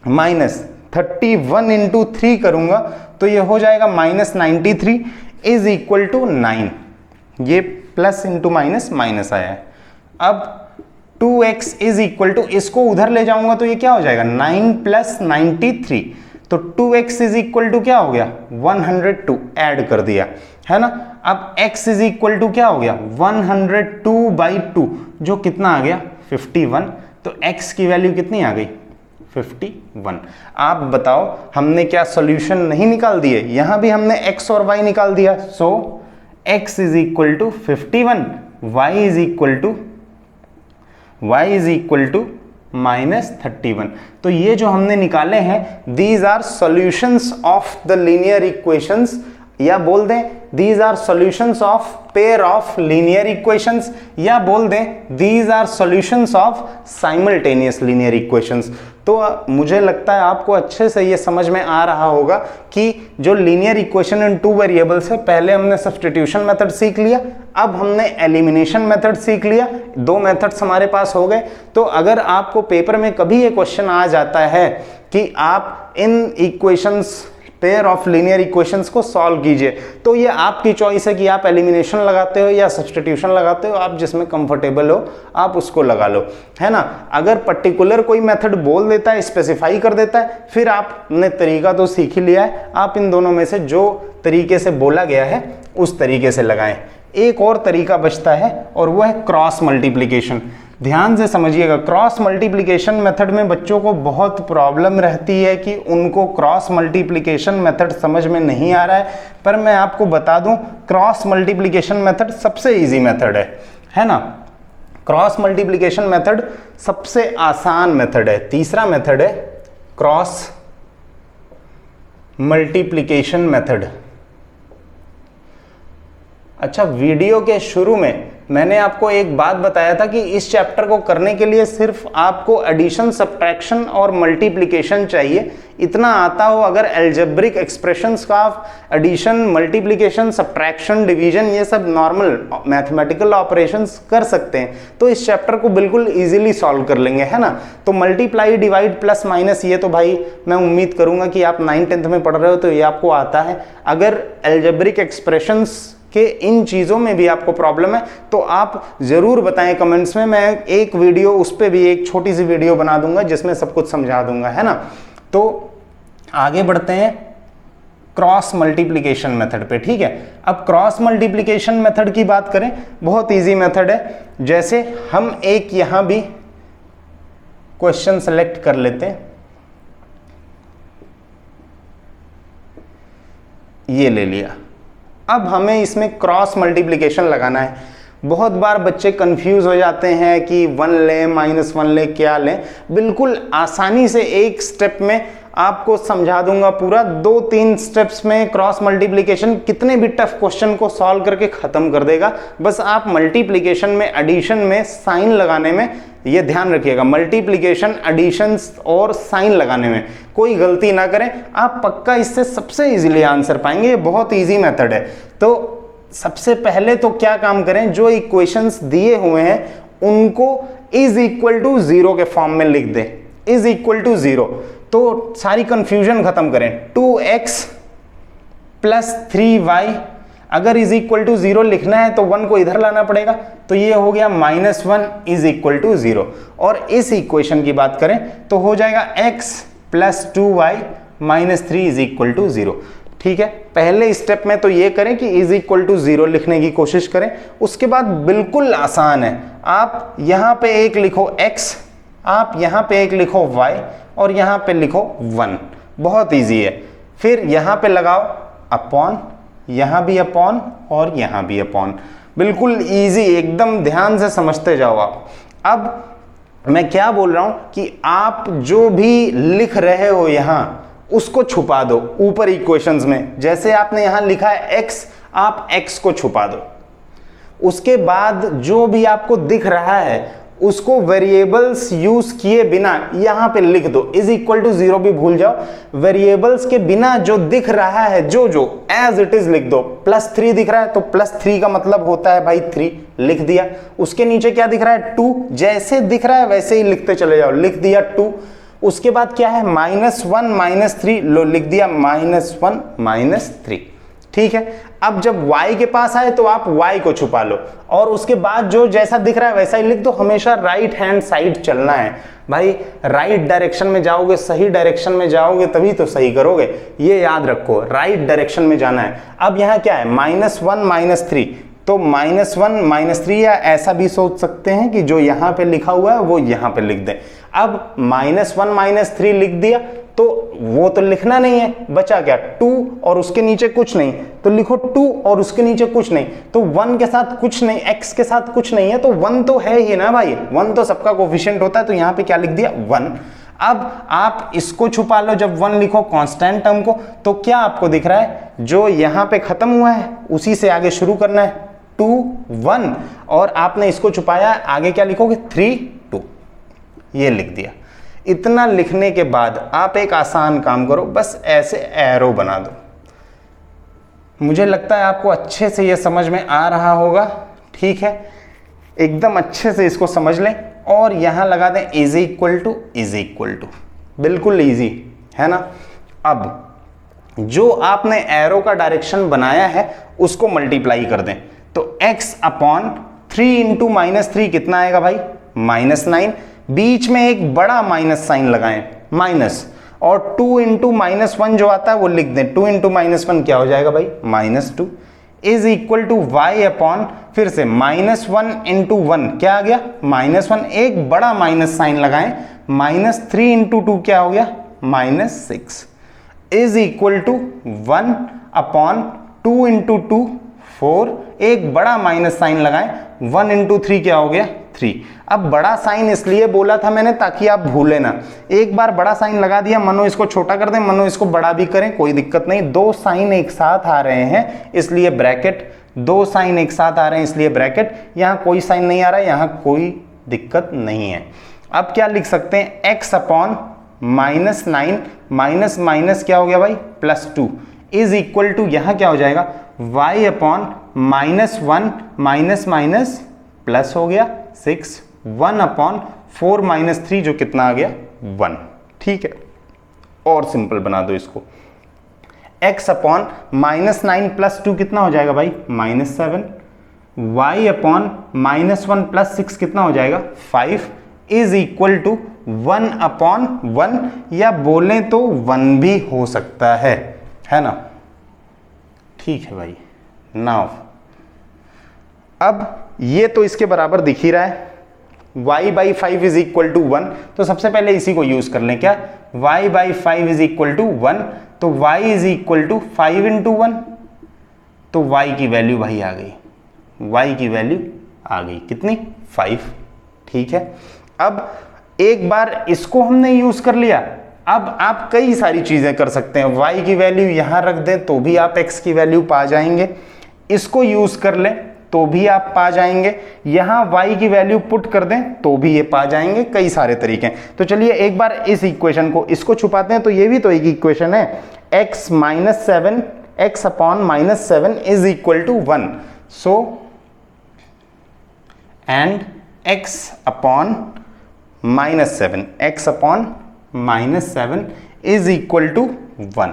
माइनस 31 इंटू 3 करूंगा तो ये हो जाएगा -93 इज इक्वल टू 9। ये प्लस इंटू माइनस माइनस आया है। अब 2x इज इक्वल टू, इसको उधर ले जाऊंगा तो ये क्या हो जाएगा 9 प्लस 93, तो 2x इज इक्वल टू क्या हो गया 102, ऐड कर दिया है ना। अब x इज इक्वल टू क्या हो गया 102/2 जो कितना आ गया 51, तो x की वैल्यू कितनी आ गई 51। आप बताओ हमने क्या सॉल्यूशन नहीं निकाल दिए, यहां भी हमने x और y निकाल दिया। So x is equal to 51, y is equal to -31। तो ये जो हमने निकाले हैं these are solutions of the linear equations, या बोल दें these are solutions of pair of linear equations, या बोल दें these are solutions of simultaneous linear equations. तो मुझे लगता है आपको अच्छे से ये समझ में आ रहा होगा कि जो लीनियर इक्वेशन इन 2 वेरिएबल्स है, पहले हमने सब्स्टिट्यूशन मेथड सीख लिया, अब हमने एलिमिनेशन मेथड सीख लिया, 2 मेथड्स हमारे पास हो गए। तो अगर आपको पेपर में कभी ये क्वेश्चन आ जाता है कि आप इन equations pair of linear equations को सॉल्व कीजिए, तो ये आपकी चॉइस है कि आप एलिमिनेशन लगाते हो या सब्स्टिट्यूशन लगाते हो, आप जिसमें कंफर्टेबल हो आप उसको लगा लो, है ना। अगर पर्टिकुलर कोई मेथड बोल देता है, स्पेसिफाई कर देता है, फिर आपने तरीका तो सीख ही लिया है, आप इन दोनों में से जो तरीके से बोला गया है उस तरीके से लगाएं। एक और तरीका बचता है और वो है क्रॉस मल्टीप्लिकेशन। ध्यान से समझिएगा, क्रॉस मल्टीप्लिकेशन मेथड में बच्चों को बहुत प्रॉब्लम रहती है कि उनको क्रॉस मल्टीप्लिकेशन मेथड समझ में नहीं आ रहा है, पर मैं आपको बता दूं क्रॉस मल्टीप्लिकेशन मेथड सबसे इजी मेथड है ना। क्रॉस मल्टीप्लिकेशन मेथड सबसे आसान मेथड है। तीसरा मेथड है क्रॉस मल्टीप्लिकेशन मेथड। अच्छा, वीडियो के शुरू में मैंने आपको एक बात बताया था कि इस चैप्टर को करने के लिए सिर्फ आपको एडिशन, सब्ट्रैक्शन और मल्टीप्लिकेशन चाहिए। इतना आता हो, अगर अलजेब्रिक एक्सप्रेशंस का एडिशन, मल्टीप्लिकेशन, सब्ट्रैक्शन, डिवीजन, ये सब नॉर्मल मैथमेटिकल ऑपरेशंस कर सकते हैं, तो इस चैप्टर को बिल्कुल इजीली सॉल्व कर लेंगे, है ना। तो मल्टीप्लाई, डिवाइड, प्लस, माइनस, ये तो भाई मैं उम्मीद करूंगा कि आप 9th-10th में पढ़ रहे हो तो ये आपको आता है। अगर अलजेब्रिक एक्सप्रेशंस कि इन चीज़ों में भी आपको प्रॉब्लम है तो आप ज़रूर बताएं कमेंट्स में, मैं एक वीडियो उस पर भी एक छोटी सी वीडियो बना दूंगा जिसमें सब कुछ समझा दूंगा, है ना। तो आगे बढ़ते हैं क्रॉस मल्टीप्लिकेशन मेथड पे, ठीक है। अब क्रॉस मल्टीप्लिकेशन मेथड की बात करें, बहुत इजी मेथड है। जैसे हम एक यहां भी क्वेश्चन सेलेक्ट कर लेते हैं, ये ले लिया। अब हमें इसमें क्रॉस मल्टीप्लिकेशन लगाना है। बहुत बार बच्चे कंफ्यूज हो जाते हैं कि 1 लें, -1 लें, क्या लें। बिल्कुल आसानी से एक स्टेप में आपको समझा दूंगा पूरा, 2-3 स्टेप्स में क्रॉस मल्टीप्लिकेशन कितने भी टफ क्वेश्चन को सॉल्व करके खत्म कर देगा। बस आप मल्टीप्लिकेशन में, एडिशन में, साइन लगाने में ये ध्यान रखिएगा, मल्टीप्लिकेशन, एडिशन और साइन लगाने में कोई गलती ना करें, आप पक्का इससे सबसे इजीली आंसर पाएंगे। ये बहुत इजी मेथड है। तो सबसे पहले तो क्या काम करें, जो इक्वेशंस दिए हुए हैं उनको इज इक्वल टू 0 के फॉर्म में लिख दें, इज इक्वल टू 0, तो सारी कंफ्यूजन खत्म करें। 2x प्लस 3y, अगर इज इक्वल टू 0 लिखना है तो 1 को इधर लाना पड़ेगा, तो ये हो गया -1 इज इक्वल टू 0। और इस इक्वेशन की बात करें तो हो जाएगा x plus 2y minus 3 is equal to 0, ठीक है। पहले स्टेप में तो ये करें कि इज इक्वल टू 0 लिखने की कोशिश करें। उसके बाद बिल्कुल आसान है, आप यहां पे एक लिखो x, आप यहां पे एक लिखो y और यहां पे लिखो 1, बहुत इजी है। फिर यहां पे लगाओ अपॉन, यहां भी अपॉन और यहां भी अपॉन, बिल्कुल इजी, एकदम ध्यान से समझते जाओ आप। अब मैं क्या बोल रहा हूं कि आप जो भी लिख रहे हो यहां उसको छुपा दो ऊपर इक्वेशंस में। जैसे आपने यहां लिखा है x, आप x को छुपा दो। उसके बाद जो भी आपको दिख रहा है उसको वेरिएबल्स यूज किए बिना यहां पे लिख दो, इज इक्वल टू 0 भी भूल जाओ, वेरिएबल्स के बिना जो दिख रहा है जो एज इट इज लिख दो। +3 दिख रहा है तो +3 का मतलब होता है भाई 3, लिख दिया। उसके नीचे क्या दिख रहा है 2, जैसे दिख रहा है वैसे ही लिखते चले जाओ, लिख दिया 2। उसके बाद क्या है -1 -3, लो लिख दिया -1 -3, ठीक है। अब जब y के पास आए तो आप y को छुपा लो और उसके बाद जो जैसा दिख रहा है वैसा ही लिख दो। हमेशा राइट हैंड साइड चलना है भाई, राइट डायरेक्शन में जाओगे, सही डायरेक्शन में जाओगे तभी तो सही करोगे, ये याद रखो, राइट डायरेक्शन में जाना है। अब यहाँ क्या है -1 -3, तो -1 -3, या ऐसा भी सोच सकते हैं कि जो यहाँ पे लिखा हुआ है वो यहाँ पे लिख दें। अब -1 -3 लिख दिया तो वो तो लिखना नहीं है, बचा क्या 2 और उसके नीचे कुछ नहीं, तो लिखो 2 और उसके नीचे कुछ नहीं, तो 1 के साथ कुछ नहीं, x के साथ कुछ नहीं है, तो 1 तो है ही ना भाई, 1 तो सबका कोफिशिएंट होता है, तो यहाँ पे क्या लिख दिया 1। अब आप इसको छुपा लो, जब 1 लिखो कांस्टेंट टर्म को, तो क्या आपको दिख रहा है जो यहाँ पे खत्म हुआ है उसी से आगे शुरू करना है, 2 1, और आपने इसको छुपाया, आगे क्या लिखोगे 3 2, ये लिख दिया। इतना लिखने के बाद आप एक आसान काम करो, बस ऐसे एरो बना दो। मुझे लगता है आपको अच्छे से ये समझ में आ रहा होगा, ठीक है, एकदम अच्छे से इसको समझ लें और यहां लगा दें इज इक्वल टू, बिल्कुल इजी है ना। अब जो आपने एरो का डायरेक्शन बनाया है उसको मल्टीप्लाई कर दें, तो x/3 × -3 कितना आएगा भाई -9, बीच में एक बड़ा माइनस साइन लगाएं, माइनस, और 2 × -1 जो आता है वो लिख दें, 2 × -1 क्या हो जाएगा भाई -2, इज इक्वल टू y/, फिर से -1 × 1 क्या आ गया -1, एक बड़ा माइनस साइन लगाएं, -3 × 2 क्या हो गया -6, इज इक्वल टू 1/2 × 2 4, एक बड़ा माइनस साइन लगाएं, 1 × 3 क्या हो गया 3। अब बड़ा साइन इसलिए बोला था मैंने ताकि आप भूले ना, एक बार बड़ा साइन लगा दिया, मनो इसको छोटा कर दें, मनो इसको बड़ा भी करें, कोई दिक्कत नहीं। 2 साइन एक साथ आ रहे हैं इसलिए ब्रैकेट, 2 साइन एक साथ आ रहे हैं इसलिए ब्रैकेट, यहाँ कोई साइन नहीं आ रहा है, यहाँ कोई दिक्कत नहीं है। अब क्या लिख सकते हैं x/-9 माइनस माइनस क्या हो गया भाई +2, इज इक्वल टू यहाँ क्या हो जाएगा y/-1 माइनस माइनस प्लस हो गया 6, 1/4 - 3 जो कितना आ गया 1, ठीक है। और सिंपल बना दो इसको, x/-9 + 2 कितना हो जाएगा भाई -7, y/-1 + 6 कितना हो जाएगा 5, इज इक्वल टू 1/1, या बोलें तो 1 भी हो सकता है ना, ठीक है भाई। नाउ अब ये तो इसके बराबर दिख ही रहा है, y/5 इज इक्वल टू 1, तो सबसे पहले इसी को यूज कर लें, क्या y/5 इज इक्वल टू 1, तो y इज इक्वल टू 5 × 1, तो y की वैल्यू भाई आ गई, y की वैल्यू आ गई कितनी 5, ठीक है। अब एक बार इसको हमने यूज कर लिया, अब आप कई सारी चीजें कर सकते हैं, y की वैल्यू यहां रख दें तो भी आप x की वैल्यू पा जाएंगे, इसको यूज कर लें तो भी आप पा जाएंगे, यहां y की वैल्यू पुट कर दें तो भी ये पा जाएंगे, कई सारे तरीके हैं। तो चलिए एक बार इस इक्वेशन को, इसको छुपाते हैं, तो ये भी तो एक इक्वेशन है, x/-7 is equal to 1, so and x/-7 is equal to 1,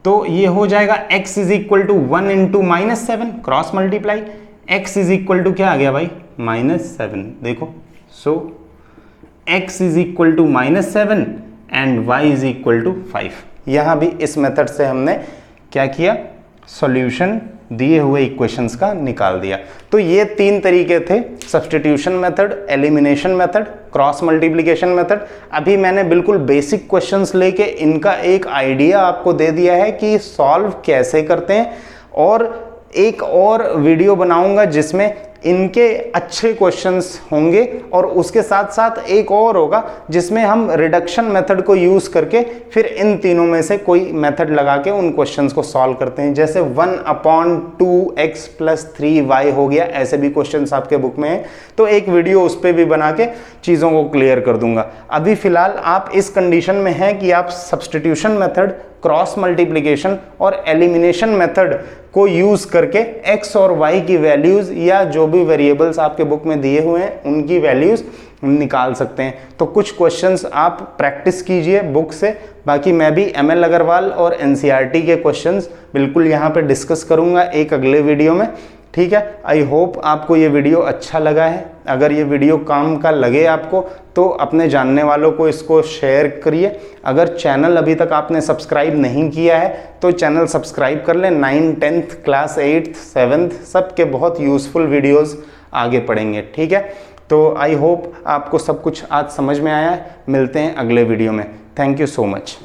तो ये हो जाएगा x is equal to 1 × -7 cross multiply, x is equal to क्या आ गया भाई -7, देखो, so x is equal to -7 and y is equal to 5। यहां भी इस मेथड से हमने क्या किया, सॉल्यूशन दिए हुए इक्वेशंस का निकाल दिया। तो ये 3 तरीके थे, substitution method, elimination method, cross multiplication method. अभी मैंने बिल्कुल बेसिक क्वेश्चंस लेके इनका एक आइडिया आपको दे दिया है कि सॉल्व कैसे करते हैं, और एक और वीडियो बनाऊंगा जिसमें इनके अच्छे क्वेश्चंस होंगे और उसके साथ साथ एक और होगा जिसमें हम रिडक्शन मेथड को यूज करके फिर इन तीनों में से कोई मेथड लगा के उन क्वेश्चंस को सॉल्व करते हैं। जैसे 1/2x + 3y हो गया, ऐसे भी क्वेश्चंस आपके बुक में है, तो एक वीडियो उस पर भी बना के चीज़ों को क्लियर कर दूंगा। अभी फिलहाल आप इस कंडीशन में हैं कि आप सब्स्टिट्यूशन मेथड, क्रॉस मल्टीप्लिकेशन और एलिमिनेशन मेथड को यूज करके x और y की वैल्यूज या जो भी वेरिएबल्स आपके बुक में दिए हुए हैं उनकी वैल्यूज निकाल सकते हैं। तो कुछ क्वेश्चंस आप प्रैक्टिस कीजिए बुक से, बाकी मैं भी ML अग्रवाल और NCERT के क्वेश्चंस बिल्कुल यहाँ पे डिस्कस करूँगा एक अगले वीडियो में, ठीक है। आई होप आपको ये वीडियो अच्छा लगा है। अगर ये वीडियो काम का लगे आपको तो अपने जानने वालों को इसको शेयर करिए। अगर चैनल अभी तक आपने सब्सक्राइब नहीं किया है तो चैनल सब्सक्राइब कर लें। 9th 10th class 8th 7th सब के बहुत यूज़फुल वीडियोस आगे पढ़ेंगे, ठीक है। तो आई होप आपको सब कुछ आज समझ में आया है। मिलते हैं अगले वीडियो में। Thank you so much.